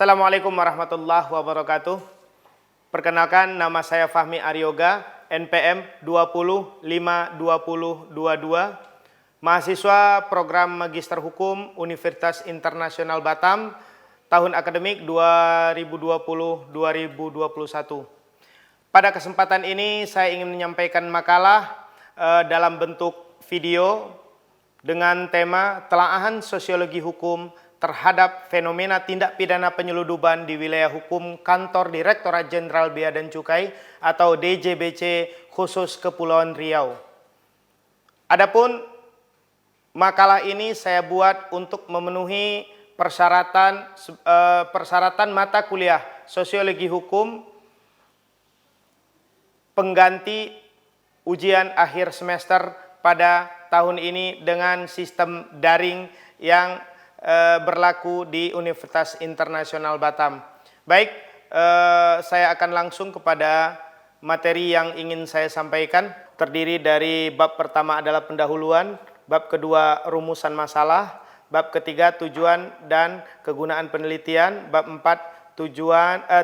Assalamualaikum warahmatullahi wabarakatuh. Perkenalkan, nama saya Fahmi Aryoga, NPM 2052022, mahasiswa program Magister Hukum Universitas Internasional Batam, tahun akademik 2020-2021. Pada kesempatan ini saya ingin menyampaikan makalah dalam bentuk video dengan tema Telaahan Sosiologi Hukum terhadap fenomena tindak pidana penyeludupan di wilayah hukum Kantor Direktorat Jenderal Bea dan Cukai atau DJBC khusus Kepulauan Riau. Adapun makalah ini saya buat untuk memenuhi persyaratan mata kuliah Sosiologi Hukum pengganti ujian akhir semester pada tahun ini dengan sistem daring yang berlaku di Universitas Internasional Batam. Baik, saya akan langsung kepada materi yang ingin saya sampaikan. Terdiri dari bab pertama adalah pendahuluan, bab kedua rumusan masalah, bab ketiga tujuan dan kegunaan penelitian, bab 4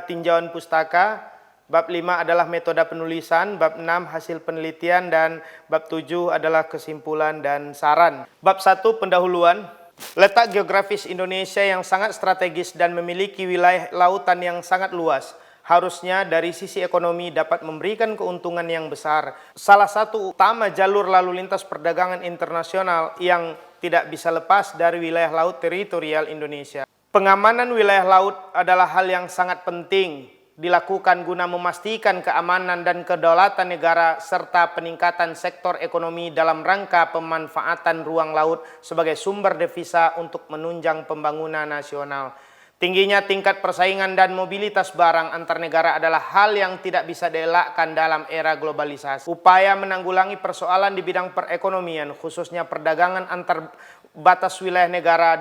tinjauan pustaka, bab 5 adalah metode penulisan, bab 6 hasil penelitian, dan bab 7 adalah kesimpulan dan saran. Bab 1 pendahuluan. Letak geografis Indonesia yang sangat strategis dan memiliki wilayah lautan yang sangat luas, harusnya dari sisi ekonomi dapat memberikan keuntungan yang besar. Salah satu utama jalur lalu lintas perdagangan internasional yang tidak bisa lepas dari wilayah laut teritorial Indonesia. Pengamanan wilayah laut adalah hal yang sangat penting dilakukan guna memastikan keamanan dan kedaulatan negara serta peningkatan sektor ekonomi dalam rangka pemanfaatan ruang laut sebagai sumber devisa untuk menunjang pembangunan nasional. Tingginya tingkat persaingan dan mobilitas barang antar negara adalah hal yang tidak bisa dielakkan dalam era globalisasi. Upaya menanggulangi persoalan di bidang perekonomian, khususnya perdagangan antar batas wilayah negara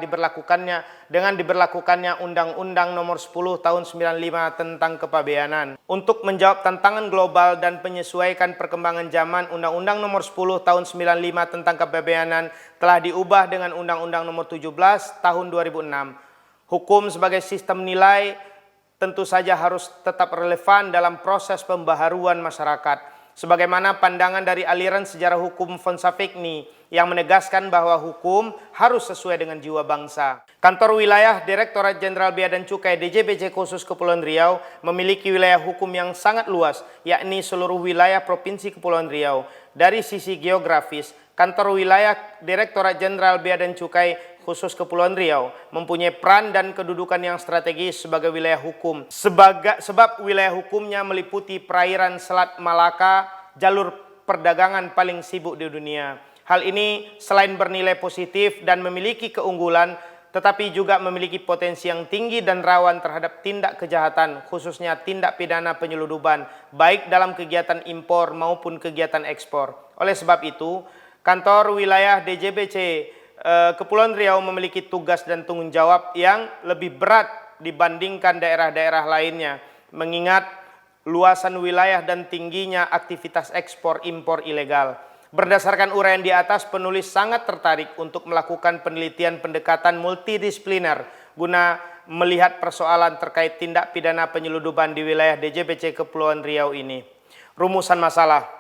dengan diberlakukannya Undang-Undang Nomor 10 Tahun 95 tentang Kepabeanan. Untuk menjawab tantangan global dan menyesuaikan perkembangan zaman, Undang-Undang Nomor 10 Tahun 95 tentang Kepabeanan telah diubah dengan Undang-Undang Nomor 17 Tahun 2006. Hukum sebagai sistem nilai tentu saja harus tetap relevan dalam proses pembaharuan masyarakat. Sebagaimana pandangan dari aliran sejarah hukum von Saffigny yang menegaskan bahwa hukum harus sesuai dengan jiwa bangsa. Kantor Wilayah Direktorat Jenderal Bea dan Cukai DJBC khusus Kepulauan Riau memiliki wilayah hukum yang sangat luas, yakni seluruh wilayah Provinsi Kepulauan Riau. Dari sisi geografis, Kantor Wilayah Direktorat Jenderal Bea dan Cukai khusus Kepulauan Riau mempunyai peran dan kedudukan yang strategis sebagai wilayah hukum. Sebab wilayah hukumnya meliputi perairan Selat Malaka, jalur perdagangan paling sibuk di dunia. Hal ini selain bernilai positif dan memiliki keunggulan, tetapi juga memiliki potensi yang tinggi dan rawan terhadap tindak kejahatan, khususnya tindak pidana penyeludupan, baik dalam kegiatan impor maupun kegiatan ekspor. Oleh sebab itu, Kantor Wilayah DJBC Kepulauan Riau memiliki tugas dan tanggung jawab yang lebih berat dibandingkan daerah-daerah lainnya, mengingat luasan wilayah dan tingginya aktivitas ekspor impor ilegal. Berdasarkan uraian di atas, penulis sangat tertarik untuk melakukan penelitian pendekatan multidisipliner guna melihat persoalan terkait tindak pidana penyeludupan di wilayah DJBC Kepulauan Riau ini. Rumusan masalah.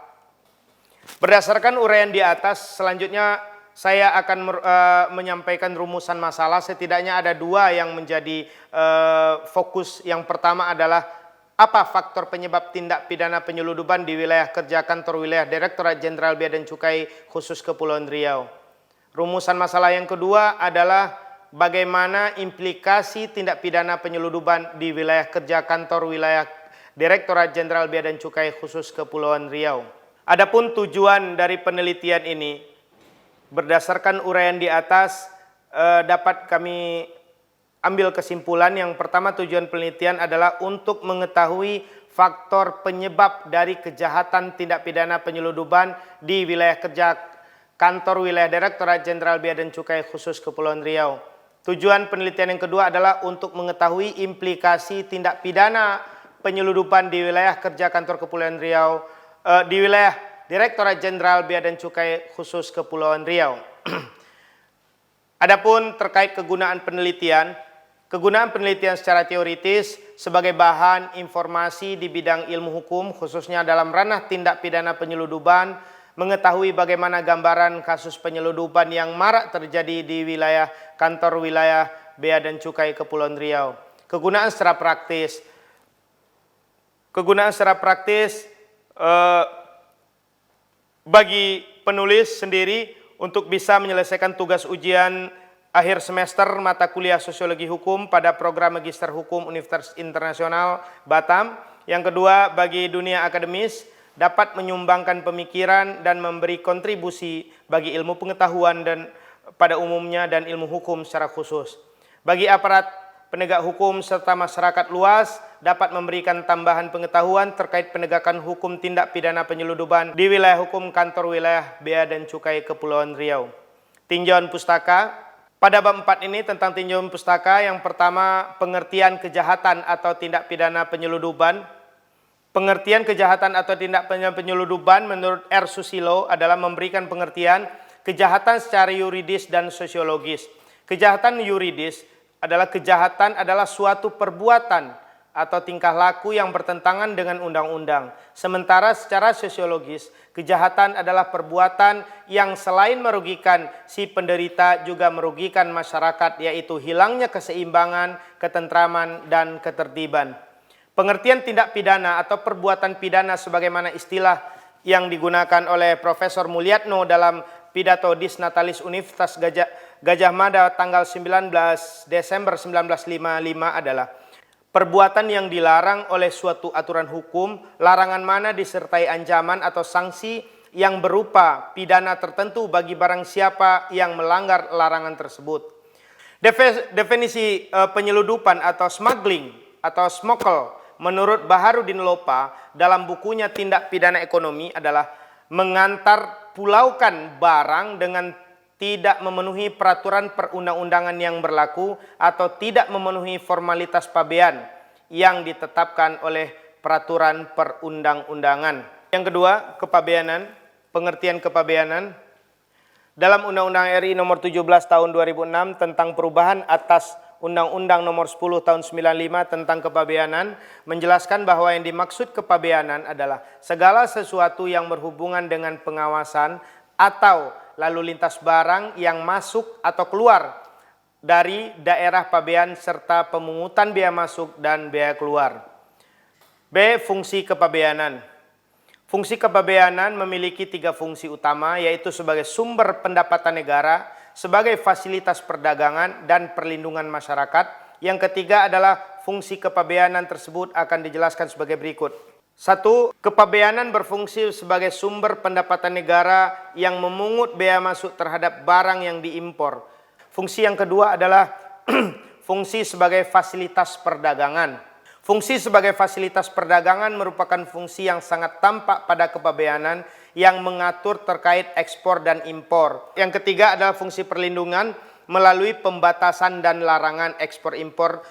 Berdasarkan uraian di atas, selanjutnya saya akan menyampaikan rumusan masalah. Setidaknya ada dua yang menjadi fokus. Yang pertama adalah apa faktor penyebab tindak pidana penyeludupan di wilayah kerja Kantor Wilayah Direktorat Jenderal Bea dan Cukai khusus Kepulauan Riau. Rumusan masalah yang kedua adalah bagaimana implikasi tindak pidana penyeludupan di wilayah kerja Kantor Wilayah Direktorat Jenderal Bea dan Cukai khusus Kepulauan Riau. Adapun tujuan dari penelitian ini, berdasarkan uraian di atas, dapat kami ambil kesimpulan. Yang pertama, tujuan penelitian adalah untuk mengetahui faktor penyebab dari kejahatan tindak pidana penyeludupan di wilayah kerja Kantor Wilayah Direktorat Jenderal Bea dan Cukai khusus Kepulauan Riau. Tujuan penelitian yang kedua adalah untuk mengetahui implikasi tindak pidana penyeludupan di wilayah kerja Kantor Kepulauan Riau, di wilayah Direktorat Jenderal Bea dan Cukai khusus Kepulauan Riau. Adapun terkait kegunaan penelitian, Kegunaan penelitian secara teoritis sebagai bahan informasi di bidang ilmu hukum, khususnya dalam ranah tindak pidana penyeludupan, mengetahui bagaimana gambaran kasus penyeludupan yang marak terjadi di wilayah kantor wilayah Bea dan Cukai Kepulauan Riau. Kegunaan secara praktis bagi penulis sendiri untuk bisa menyelesaikan tugas ujian akhir semester mata kuliah Sosiologi Hukum pada program Magister Hukum Universitas Internasional Batam. Yang kedua, bagi dunia akademis dapat menyumbangkan pemikiran dan memberi kontribusi bagi ilmu pengetahuan dan pada umumnya dan ilmu hukum secara khusus. Bagi aparat penegak hukum serta masyarakat luas dapat memberikan tambahan pengetahuan terkait penegakan hukum tindak pidana penyeludupan di wilayah hukum kantor wilayah Bea dan Cukai Kepulauan Riau. Tinjauan pustaka. Pada bab 4 ini tentang tinjauan pustaka, yang pertama pengertian kejahatan atau tindak pidana penyeludupan. Pengertian kejahatan atau tindak pidana penyeludupan menurut R. Susilo adalah memberikan pengertian kejahatan secara yuridis dan sosiologis. Kejahatan yuridis adalah suatu perbuatan atau tingkah laku yang bertentangan dengan undang-undang. Sementara secara sosiologis, kejahatan adalah perbuatan yang selain merugikan si penderita juga merugikan masyarakat, yaitu hilangnya keseimbangan, ketentraman, dan ketertiban. Pengertian tindak pidana atau perbuatan pidana sebagaimana istilah yang digunakan oleh Profesor Mulyatno dalam pidato Disnatalis Universitas Gajah Mada tanggal 19 Desember 1955 adalah perbuatan yang dilarang oleh suatu aturan hukum, larangan mana disertai ancaman atau sanksi yang berupa pidana tertentu bagi barang siapa yang melanggar larangan tersebut. Definisi penyeludupan atau smuggling atau smokol menurut Baharudin Lopa dalam bukunya Tindak Pidana Ekonomi adalah mengantar pulaukan barang dengan tidak memenuhi peraturan perundang-undangan yang berlaku atau tidak memenuhi formalitas pabean yang ditetapkan oleh peraturan perundang-undangan. Yang kedua, kepabeanan, pengertian kepabeanan. Dalam Undang-Undang RI nomor 17 tahun 2006 tentang perubahan atas Undang-Undang nomor 10 tahun 95 tentang kepabeanan menjelaskan bahwa yang dimaksud kepabeanan adalah segala sesuatu yang berhubungan dengan pengawasan atau lalu lintas barang yang masuk atau keluar dari daerah pabean serta pemungutan biaya masuk dan biaya keluar. B. Fungsi kepabeanan. Fungsi kepabeanan memiliki 3 fungsi utama, yaitu sebagai sumber pendapatan negara, sebagai fasilitas perdagangan dan perlindungan masyarakat. Yang ketiga adalah fungsi kepabeanan tersebut akan dijelaskan sebagai berikut. 1. Kepabeanan berfungsi sebagai sumber pendapatan negara yang memungut bea masuk terhadap barang yang diimpor. Fungsi yang kedua adalah fungsi sebagai fasilitas perdagangan. Fungsi sebagai fasilitas perdagangan merupakan fungsi yang sangat tampak pada kepabeanan yang mengatur terkait ekspor dan impor. Yang ketiga adalah fungsi perlindungan melalui pembatasan dan larangan ekspor impor,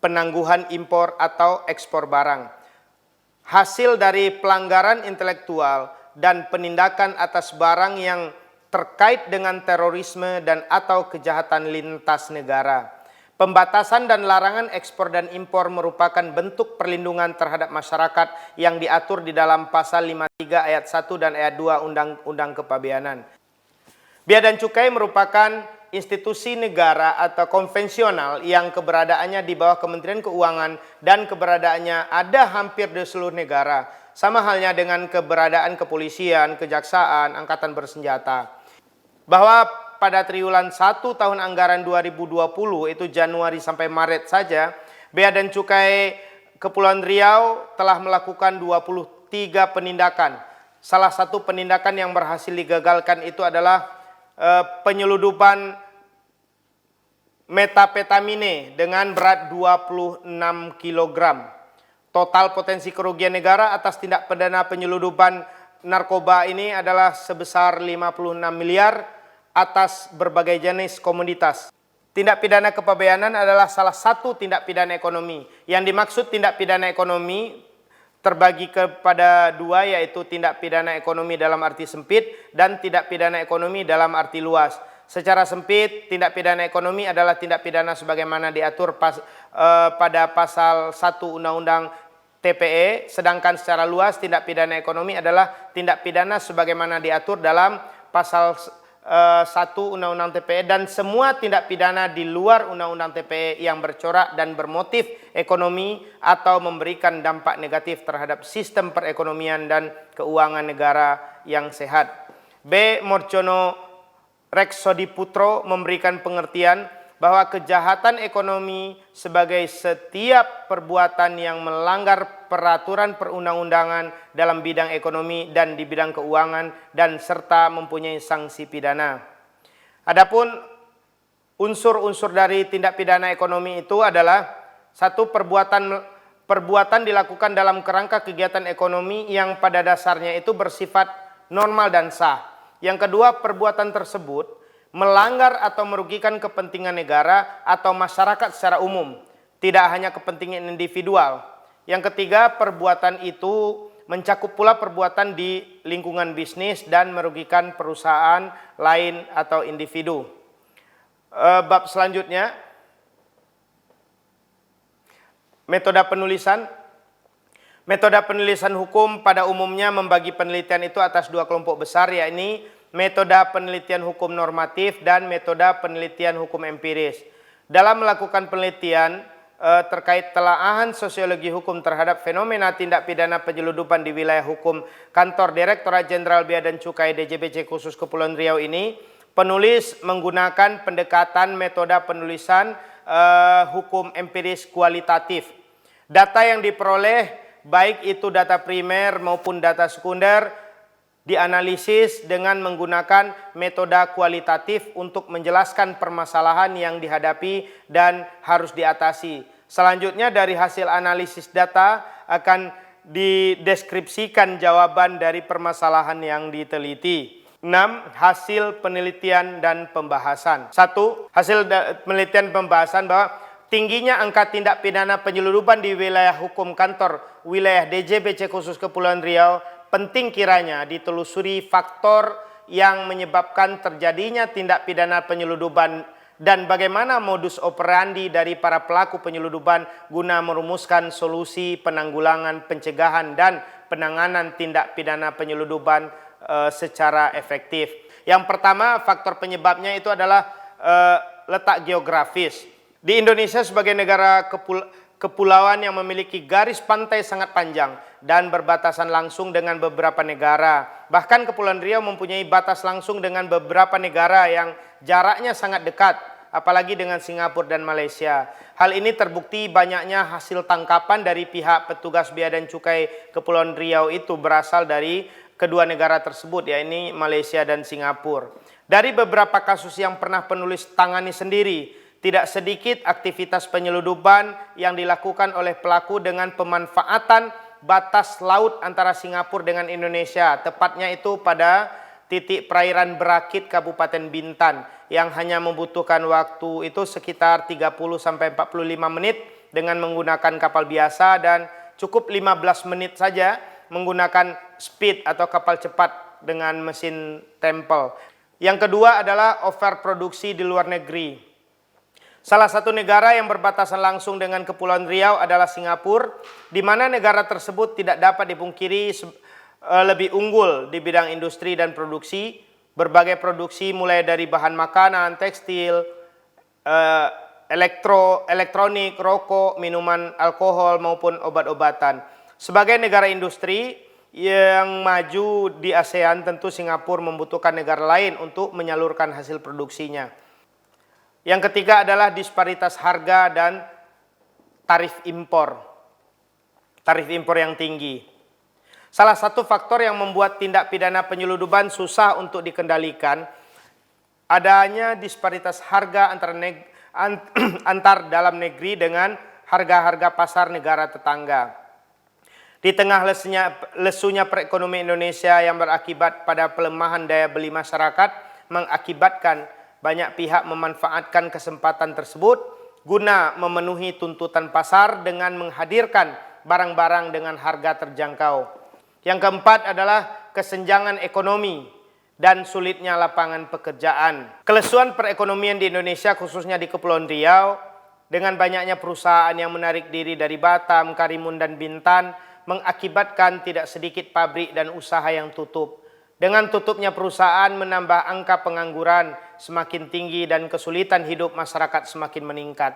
penangguhan impor atau ekspor barang. Hasil dari pelanggaran intelektual dan penindakan atas barang yang terkait dengan terorisme dan atau kejahatan lintas negara. Pembatasan dan larangan ekspor dan impor merupakan bentuk perlindungan terhadap masyarakat yang diatur di dalam pasal 53 ayat 1 dan ayat 2 Undang-Undang Kepabeanan. Bea dan Cukai merupakan institusi negara atau konvensional yang keberadaannya di bawah Kementerian Keuangan dan keberadaannya ada hampir di seluruh negara. Sama halnya dengan keberadaan kepolisian, kejaksaan, angkatan bersenjata. Bahwa pada triwulan 1 tahun anggaran 2020 itu Januari sampai Maret saja, Bea dan Cukai Kepulauan Riau telah melakukan 23 penindakan. Salah satu penindakan yang berhasil digagalkan itu adalah penyeludupan metapetamin dengan berat 26 kg. Total potensi kerugian negara atas tindak pidana penyeludupan narkoba ini adalah sebesar 56 miliar atas berbagai jenis komoditas. Tindak pidana kepabeanan adalah salah satu tindak pidana ekonomi. Yang dimaksud tindak pidana ekonomi terbagi kepada 2, yaitu tindak pidana ekonomi dalam arti sempit dan tindak pidana ekonomi dalam arti luas. Secara sempit, tindak pidana ekonomi adalah tindak pidana sebagaimana diatur pada pasal 1 Undang-Undang TPE, sedangkan secara luas tindak pidana ekonomi adalah tindak pidana sebagaimana diatur dalam pasal 1 Undang-Undang TPE, dan semua tindak pidana di luar Undang-Undang TPE yang bercorak dan bermotif ekonomi atau memberikan dampak negatif terhadap sistem perekonomian dan keuangan negara yang sehat. B. Morjono Reksodiputro memberikan pengertian bahwa kejahatan ekonomi sebagai setiap perbuatan yang melanggar peraturan perundang-undangan dalam bidang ekonomi dan di bidang keuangan dan serta mempunyai sanksi pidana. Adapun unsur-unsur dari tindak pidana ekonomi itu adalah satu, perbuatan dilakukan dalam kerangka kegiatan ekonomi yang pada dasarnya itu bersifat normal dan sah. Yang kedua, perbuatan tersebut melanggar atau merugikan kepentingan negara atau masyarakat secara umum, tidak hanya kepentingan individual. Yang ketiga, perbuatan itu mencakup pula perbuatan di lingkungan bisnis dan merugikan perusahaan lain atau individu. Bab selanjutnya, metode penulisan. Metode penulisan hukum pada umumnya membagi penelitian itu atas dua kelompok besar, yakni metode penelitian hukum normatif dan metode penelitian hukum empiris. Dalam melakukan penelitian terkait telaahan sosiologi hukum terhadap fenomena tindak pidana penyeludupan di wilayah hukum Kantor Direktorat Jenderal Bea dan Cukai DJBC khusus Kepulauan Riau ini, penulis menggunakan pendekatan metode penulisan hukum empiris kualitatif. Data yang diperoleh, baik itu data primer maupun data sekunder, dianalisis dengan menggunakan metode kualitatif untuk menjelaskan permasalahan yang dihadapi dan harus diatasi. Selanjutnya dari hasil analisis data akan dideskripsikan jawaban dari permasalahan yang diteliti. 6. Hasil penelitian dan pembahasan. 1. Hasil penelitian pembahasan bahwa tingginya angka tindak pidana penyeludupan di wilayah hukum kantor wilayah DJBC khusus Kepulauan Riau penting kiranya ditelusuri faktor yang menyebabkan terjadinya tindak pidana penyeludupan dan bagaimana modus operandi dari para pelaku penyeludupan guna merumuskan solusi penanggulangan, pencegahan dan penanganan tindak pidana penyeludupan secara efektif. Yang pertama, faktor penyebabnya itu adalah letak geografis. Di Indonesia sebagai negara kepulauan yang memiliki garis pantai sangat panjang dan berbatasan langsung dengan beberapa negara. Bahkan Kepulauan Riau mempunyai batas langsung dengan beberapa negara yang jaraknya sangat dekat, apalagi dengan Singapura dan Malaysia. Hal ini terbukti banyaknya hasil tangkapan dari pihak petugas bea dan cukai Kepulauan Riau itu berasal dari kedua negara tersebut, yaitu Malaysia dan Singapura. Dari beberapa kasus yang pernah penulis tangani sendiri, tidak sedikit aktivitas penyeludupan yang dilakukan oleh pelaku dengan pemanfaatan batas laut antara Singapura dengan Indonesia, tepatnya itu pada titik perairan Berakit Kabupaten Bintan yang hanya membutuhkan waktu itu sekitar 30-45 menit dengan menggunakan kapal biasa dan cukup 15 menit saja menggunakan speed atau kapal cepat dengan mesin tempel. Yang kedua adalah overproduksi di luar negeri. Salah satu negara yang berbatasan langsung dengan Kepulauan Riau adalah Singapura, di mana negara tersebut tidak dapat dipungkiri lebih unggul di bidang industri dan produksi. Berbagai produksi mulai dari bahan makanan, tekstil, elektronik, rokok, minuman alkohol maupun obat-obatan. Sebagai negara industri yang maju di ASEAN, tentu Singapura membutuhkan negara lain untuk menyalurkan hasil produksinya. Yang ketiga adalah disparitas harga dan tarif impor. Tarif impor yang tinggi. Salah satu faktor yang membuat tindak pidana penyeludupan susah untuk dikendalikan adanya disparitas harga antar dalam negeri dengan harga-harga pasar negara tetangga. Di tengah lesunya perekonomian Indonesia yang berakibat pada pelemahan daya beli masyarakat mengakibatkan banyak pihak memanfaatkan kesempatan tersebut guna memenuhi tuntutan pasar dengan menghadirkan barang-barang dengan harga terjangkau. Yang keempat adalah kesenjangan ekonomi. dan sulitnya lapangan pekerjaan. Kelesuan perekonomian di Indonesia khususnya di Kepulauan Riau dengan banyaknya perusahaan yang menarik diri dari Batam, Karimun dan Bintan mengakibatkan tidak sedikit pabrik dan usaha yang tutup. Dengan tutupnya perusahaan menambah angka pengangguran semakin tinggi dan kesulitan hidup masyarakat semakin meningkat.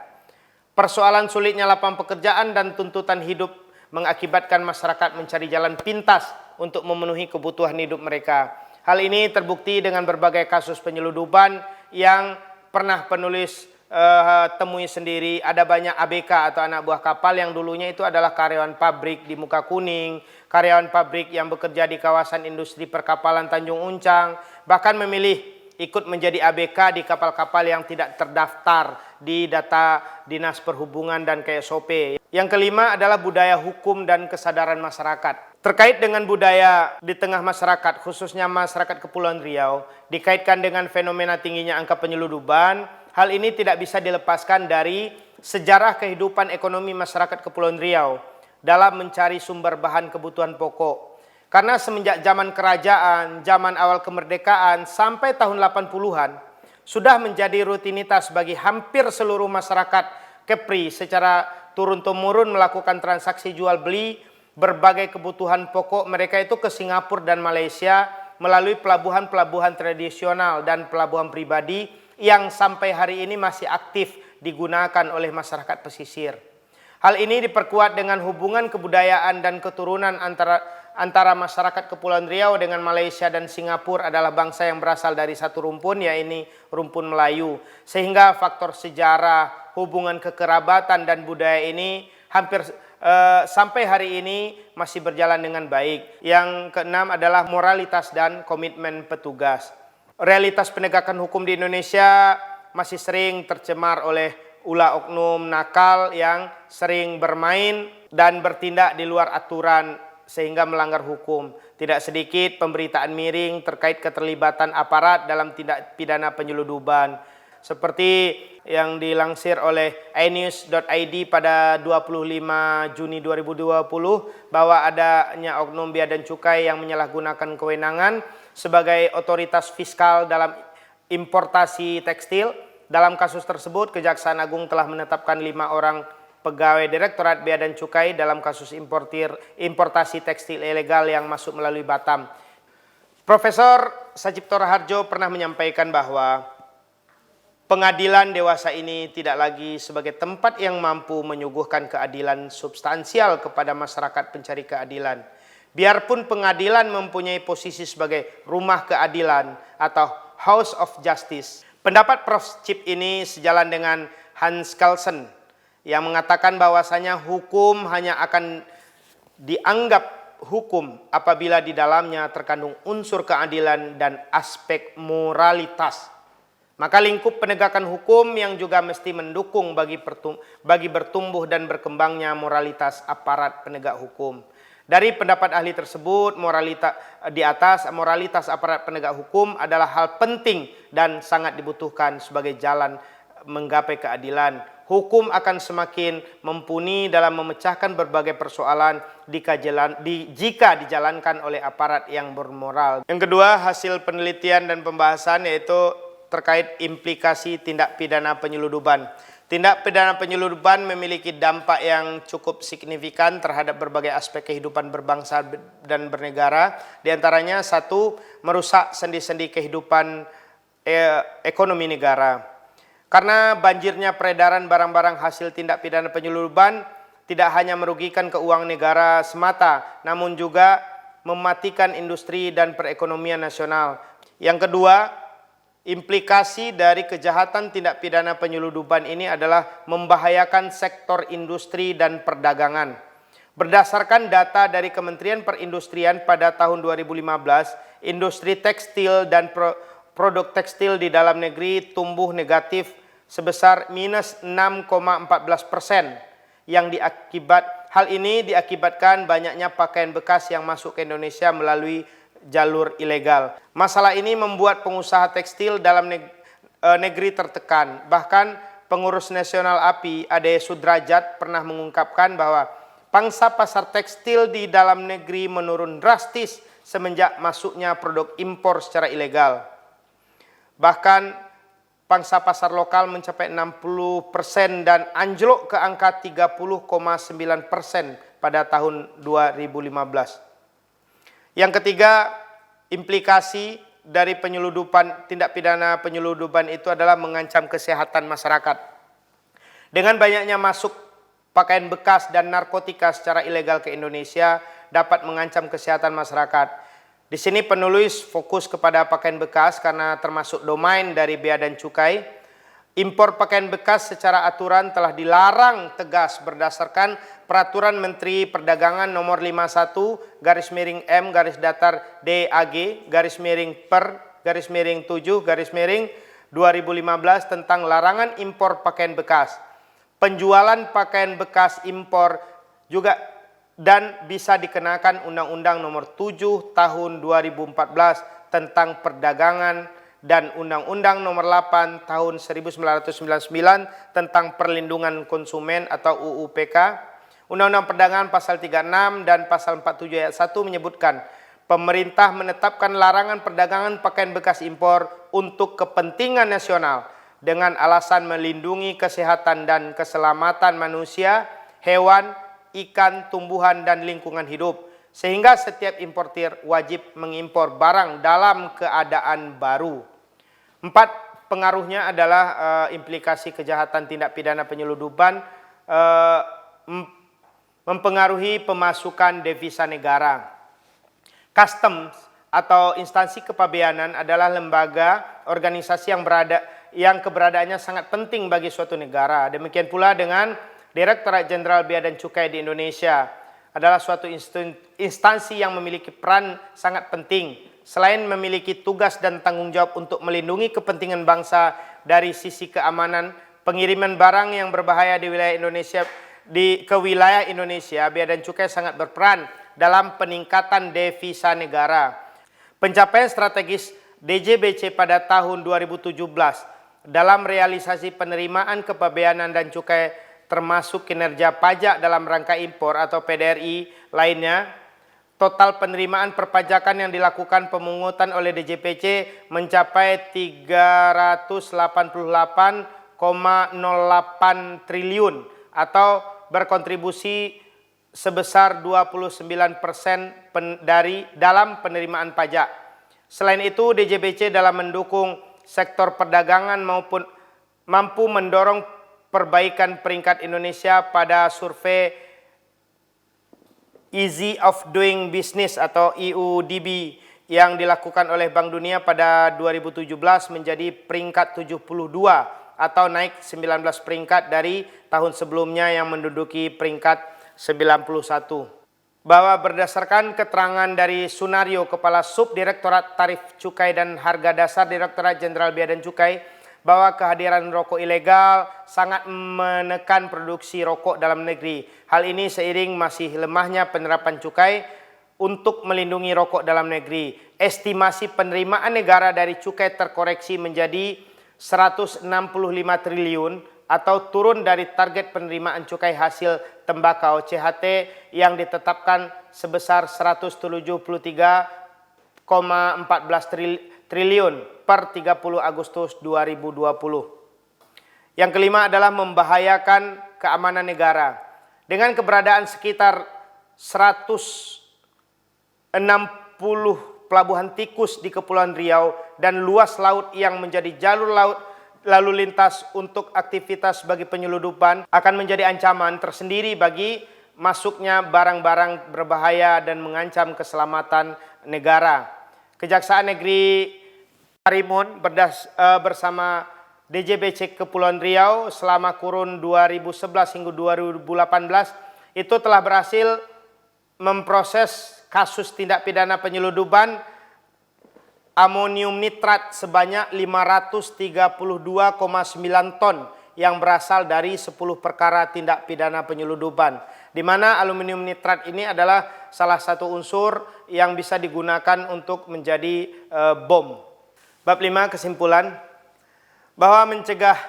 Persoalan sulitnya lapangan pekerjaan dan tuntutan hidup mengakibatkan masyarakat mencari jalan pintas untuk memenuhi kebutuhan hidup mereka. Hal ini terbukti dengan berbagai kasus penyeludupan yang pernah penulis temui sendiri. Ada banyak ABK atau anak buah kapal yang dulunya itu adalah karyawan pabrik di Muka Kuning, karyawan pabrik yang bekerja di kawasan industri perkapalan Tanjung Uncang, bahkan memilih ikut menjadi ABK di kapal-kapal yang tidak terdaftar di data Dinas Perhubungan dan KSOP. Yang kelima adalah budaya hukum dan kesadaran masyarakat. Terkait dengan budaya di tengah masyarakat, khususnya masyarakat Kepulauan Riau, dikaitkan dengan fenomena tingginya angka penyeludupan, hal ini tidak bisa dilepaskan dari sejarah kehidupan ekonomi masyarakat Kepulauan Riau dalam mencari sumber bahan kebutuhan pokok. Karena semenjak zaman kerajaan, zaman awal kemerdekaan sampai tahun 80-an, sudah menjadi rutinitas bagi hampir seluruh masyarakat Kepri secara turun-temurun melakukan transaksi jual beli berbagai kebutuhan pokok mereka itu ke Singapura dan Malaysia melalui pelabuhan-pelabuhan tradisional dan pelabuhan pribadi yang sampai hari ini masih aktif digunakan oleh masyarakat pesisir. Hal ini diperkuat dengan hubungan kebudayaan dan keturunan antara masyarakat Kepulauan Riau dengan Malaysia dan Singapura adalah bangsa yang berasal dari satu rumpun, yaitu rumpun Melayu. Sehingga faktor sejarah, hubungan kekerabatan dan budaya ini hampir sampai hari ini masih berjalan dengan baik. Yang keenam adalah moralitas dan komitmen petugas. Realitas penegakan hukum di Indonesia masih sering tercemar oleh ulah oknum nakal yang sering bermain dan bertindak di luar aturan sehingga melanggar hukum. Tidak sedikit pemberitaan miring terkait keterlibatan aparat dalam tindak pidana penyeludupan. Seperti yang dilansir oleh inews.id pada 25 Juni 2020 bahwa adanya oknum Bea dan Cukai yang menyalahgunakan kewenangan sebagai otoritas fiskal dalam importasi tekstil. Dalam kasus tersebut, Kejaksaan Agung telah menetapkan 5 orang pegawai Direktorat Bea dan Cukai dalam kasus importasi tekstil ilegal yang masuk melalui Batam. Profesor Sajipto Raharjo pernah menyampaikan bahwa pengadilan dewasa ini tidak lagi sebagai tempat yang mampu menyuguhkan keadilan substansial kepada masyarakat pencari keadilan. Biarpun pengadilan mempunyai posisi sebagai rumah keadilan atau House of Justice. Pendapat Prof. Chip ini sejalan dengan Hans Kelsen yang mengatakan bahwasanya hukum hanya akan dianggap hukum apabila di dalamnya terkandung unsur keadilan dan aspek moralitas. Maka lingkup penegakan hukum yang juga mesti mendukung bagi bertumbuh dan berkembangnya moralitas aparat penegak hukum. Dari pendapat ahli tersebut, moralitas aparat penegak hukum adalah hal penting dan sangat dibutuhkan sebagai jalan menggapai keadilan. Hukum akan semakin mumpuni dalam memecahkan berbagai persoalan jika dijalankan oleh aparat yang bermoral. Yang kedua, hasil penelitian dan pembahasan yaitu terkait implikasi tindak pidana penyeludupan. Tindak pidana penyeludupan memiliki dampak yang cukup signifikan terhadap berbagai aspek kehidupan berbangsa dan bernegara. Di antaranya satu, merusak sendi-sendi kehidupan ekonomi negara. Karena banjirnya peredaran barang-barang hasil tindak pidana penyeludupan tidak hanya merugikan keuangan negara semata, namun juga mematikan industri dan perekonomian nasional. Yang kedua, implikasi dari kejahatan tindak pidana penyeludupan ini adalah membahayakan sektor industri dan perdagangan. Berdasarkan data dari Kementerian Perindustrian pada tahun 2015, industri tekstil dan produk tekstil di dalam negeri tumbuh negatif sebesar minus 6,14%. Hal ini diakibatkan banyaknya pakaian bekas yang masuk ke Indonesia melalui jalur ilegal. Masalah ini membuat pengusaha tekstil dalam negeri tertekan. Bahkan pengurus nasional API Ade Sudrajat pernah mengungkapkan bahwa pangsa pasar tekstil di dalam negeri menurun drastis semenjak masuknya produk impor secara ilegal. Bahkan pangsa pasar lokal mencapai 60% dan anjlok ke angka 30,9% pada tahun 2015. Yang ketiga, implikasi dari penyeludupan, tindak pidana penyeludupan itu adalah mengancam kesehatan masyarakat. Dengan banyaknya masuk pakaian bekas dan narkotika secara ilegal ke Indonesia dapat mengancam kesehatan masyarakat. Di sini penulis fokus kepada pakaian bekas karena termasuk domain dari Bea dan Cukai. Impor pakaian bekas secara aturan telah dilarang tegas berdasarkan Peraturan Menteri Perdagangan Nomor 51/DAG/per/7/2015 tentang larangan impor pakaian bekas. Penjualan pakaian bekas impor juga dan bisa dikenakan Undang-Undang Nomor 7 Tahun 2014 tentang Perdagangan dan Undang-Undang Nomor 8 Tahun 1999 tentang Perlindungan Konsumen atau UU-PK. Undang-Undang Perdagangan pasal 36 dan pasal 47 ayat 1 menyebutkan pemerintah menetapkan larangan perdagangan pakaian bekas impor untuk kepentingan nasional dengan alasan melindungi kesehatan dan keselamatan manusia, hewan, ikan, tumbuhan, dan lingkungan hidup. Sehingga setiap importir wajib mengimpor barang dalam keadaan baru. 4. Pengaruhnya adalah implikasi kejahatan tindak pidana penyeludupan mempengaruhi pemasukan devisa negara. Customs atau instansi kepabeanan adalah lembaga organisasi yang keberadaannya sangat penting bagi suatu negara. Demikian pula dengan Direktorat Jenderal Bea dan Cukai di Indonesia adalah suatu instansi yang memiliki peran sangat penting. Selain memiliki tugas dan tanggung jawab untuk melindungi kepentingan bangsa dari sisi keamanan, pengiriman barang yang berbahaya di wilayah Indonesia ke wilayah Indonesia, Bea dan Cukai sangat berperan dalam peningkatan devisa negara. Pencapaian strategis DJBC pada tahun 2017 dalam realisasi penerimaan kepabeanan dan cukai termasuk kinerja pajak dalam rangka impor atau PDRI lainnya, total penerimaan perpajakan yang dilakukan pemungutan oleh DJBC mencapai 388,08 triliun atau berkontribusi sebesar 29% dalam penerimaan pajak. Selain itu, DJBC dalam mendukung sektor perdagangan maupun mampu mendorong perbaikan peringkat Indonesia pada survei Easy of Doing Business atau EUDB yang dilakukan oleh Bank Dunia pada 2017 menjadi peringkat 72 atau naik 19 peringkat dari tahun sebelumnya yang menduduki peringkat 91. Bahwa berdasarkan keterangan dari Sunario, Kepala Subdirektorat Tarif Cukai dan Harga Dasar Direktorat Jenderal Bea dan Cukai, bahwa kehadiran rokok ilegal sangat menekan produksi rokok dalam negeri. Hal ini seiring masih lemahnya penerapan cukai untuk melindungi rokok dalam negeri. Estimasi penerimaan negara dari cukai terkoreksi menjadi 165 triliun atau turun dari target penerimaan cukai hasil tembakau CHT yang ditetapkan sebesar 173,14 triliun per 30 Agustus 2020. Yang kelima adalah membahayakan keamanan negara. Dengan keberadaan sekitar 160 pelabuhan tikus di Kepulauan Riau dan luas laut yang menjadi jalur laut lalu lintas untuk aktivitas bagi penyeludupan akan menjadi ancaman tersendiri bagi masuknya barang-barang berbahaya dan mengancam keselamatan negara. Kejaksaan Negeri Karimun bersama DJBC Kepulauan Riau selama kurun 2011 hingga 2018 itu telah berhasil memproses kasus tindak pidana penyeludupan amonium nitrat sebanyak 532,9 ton yang berasal dari 10 perkara tindak pidana penyeludupan, di mana aluminium nitrat ini adalah salah satu unsur yang bisa digunakan untuk menjadi bom. Bab 5, kesimpulan bahwa mencegah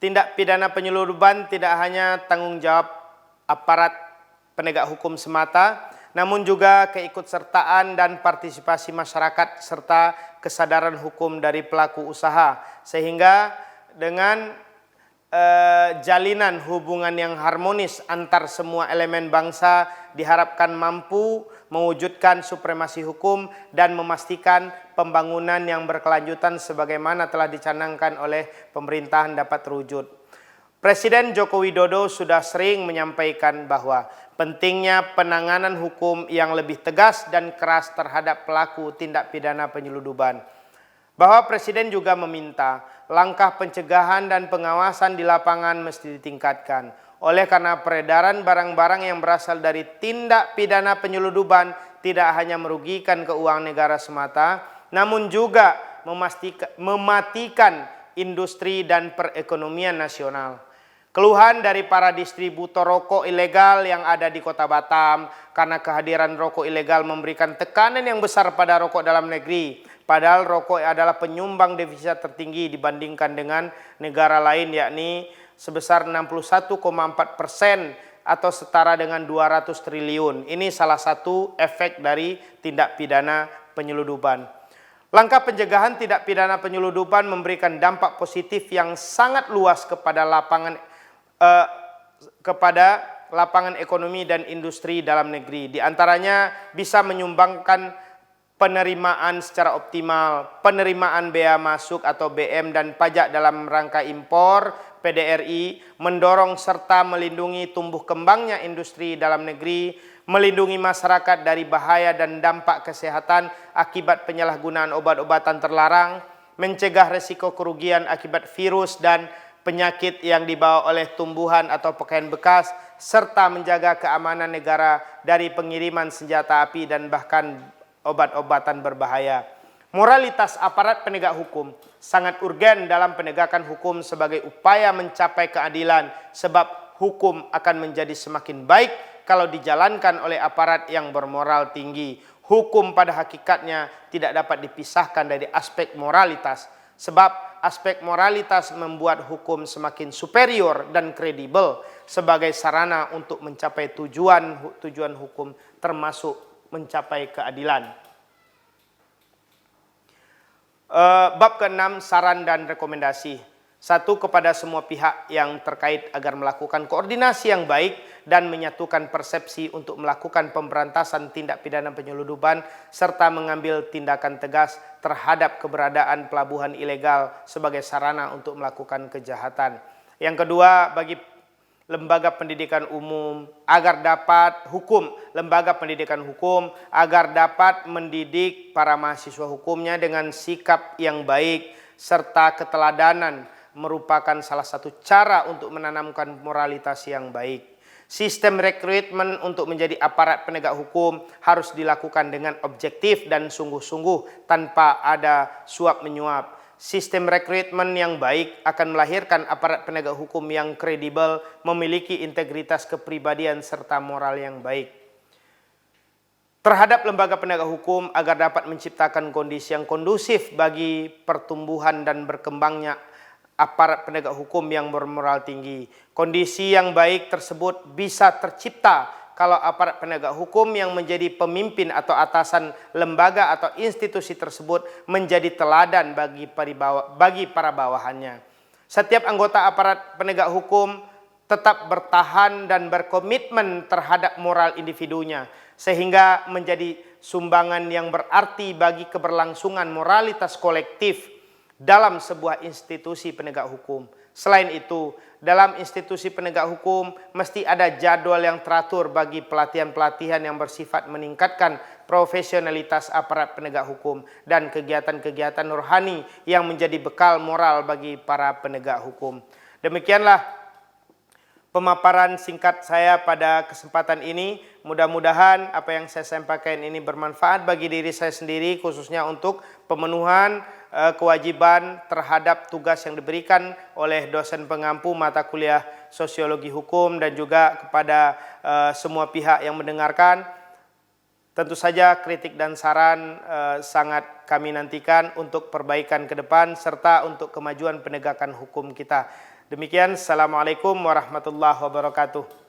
tindak pidana penyeludupan tidak hanya tanggung jawab aparat penegak hukum semata, namun juga keikutsertaan dan partisipasi masyarakat serta kesadaran hukum dari pelaku usaha, sehingga dengan jalinan hubungan yang harmonis antar semua elemen bangsa diharapkan mampu mewujudkan supremasi hukum dan memastikan pembangunan yang berkelanjutan sebagaimana telah dicanangkan oleh pemerintahan dapat terwujud. Presiden Joko Widodo sudah sering menyampaikan bahwa pentingnya penanganan hukum yang lebih tegas dan keras terhadap pelaku tindak pidana penyeludupan. Bahwa Presiden juga meminta langkah pencegahan dan pengawasan di lapangan mesti ditingkatkan. Oleh karena peredaran barang-barang yang berasal dari tindak pidana penyeludupan tidak hanya merugikan keuangan negara semata, namun juga mematikan industri dan perekonomian nasional. Keluhan dari para distributor rokok ilegal yang ada di Kota Batam karena kehadiran rokok ilegal memberikan tekanan yang besar pada rokok dalam negeri. Padahal rokok adalah penyumbang devisa tertinggi dibandingkan dengan negara lain, yakni sebesar 61,4% atau setara dengan 200 triliun. Ini salah satu efek dari tindak pidana penyeludupan. Langkah pencegahan tindak pidana penyeludupan memberikan dampak positif yang sangat luas kepada lapangan ekonomi dan industri dalam negeri. Di antaranya bisa menyumbangkan penerimaan secara optimal, penerimaan bea masuk atau BM dan pajak dalam rangka impor, PDRI, mendorong serta melindungi tumbuh kembangnya industri dalam negeri, melindungi masyarakat dari bahaya dan dampak kesehatan akibat penyalahgunaan obat-obatan terlarang, mencegah risiko kerugian akibat virus dan penyakit yang dibawa oleh tumbuhan atau pakaian bekas, serta menjaga keamanan negara dari pengiriman senjata api dan bahkan obat-obatan berbahaya. Moralitas aparat penegak hukum sangat urgen dalam penegakan hukum sebagai upaya mencapai keadilan, sebab hukum akan menjadi semakin baik kalau dijalankan oleh aparat yang bermoral tinggi. Hukum pada hakikatnya tidak dapat dipisahkan dari aspek moralitas, sebab aspek moralitas membuat hukum semakin superior dan kredibel sebagai sarana untuk mencapai tujuan hukum, termasuk mencapai keadilan. Bab ke-6, saran dan rekomendasi. 1. Kepada semua pihak yang terkait agar melakukan koordinasi yang baik dan menyatukan persepsi untuk melakukan pemberantasan tindak pidana penyeludupan serta mengambil tindakan tegas terhadap keberadaan pelabuhan ilegal sebagai sarana untuk melakukan kejahatan. Yang kedua, bagi lembaga pendidikan umum agar dapat lembaga pendidikan hukum agar dapat mendidik para mahasiswa hukumnya dengan sikap yang baik serta keteladanan merupakan salah satu cara untuk menanamkan moralitas yang baik. Sistem rekrutmen untuk menjadi aparat penegak hukum harus dilakukan dengan objektif dan sungguh-sungguh tanpa ada suap menyuap. Sistem rekrutmen yang baik akan melahirkan aparat penegak hukum yang kredibel, memiliki integritas kepribadian serta moral yang baik. Terhadap lembaga penegak hukum agar dapat menciptakan kondisi yang kondusif bagi pertumbuhan dan berkembangnya aparat penegak hukum yang bermoral tinggi. Kondisi yang baik tersebut bisa tercipta kalau aparat penegak hukum yang menjadi pemimpin atau atasan lembaga atau institusi tersebut menjadi teladan bagi para bawahannya. Setiap anggota aparat penegak hukum tetap bertahan dan berkomitmen terhadap moral individunya, sehingga menjadi sumbangan yang berarti bagi keberlangsungan moralitas kolektif dalam sebuah institusi penegak hukum. Selain itu, dalam institusi penegak hukum mesti ada jadwal yang teratur bagi pelatihan-pelatihan yang bersifat meningkatkan profesionalitas aparat penegak hukum dan kegiatan-kegiatan rohani yang menjadi bekal moral bagi para penegak hukum. Demikianlah pemaparan singkat saya pada kesempatan ini. Mudah-mudahan apa yang saya sampaikan ini bermanfaat bagi diri saya sendiri, khususnya untuk pemenuhan kewajiban terhadap tugas yang diberikan oleh dosen pengampu mata kuliah Sosiologi Hukum dan juga kepada semua pihak yang mendengarkan. Tentu saja kritik dan saran sangat kami nantikan untuk perbaikan ke depan serta untuk kemajuan penegakan hukum kita. Demikian, Assalamualaikum warahmatullahi wabarakatuh.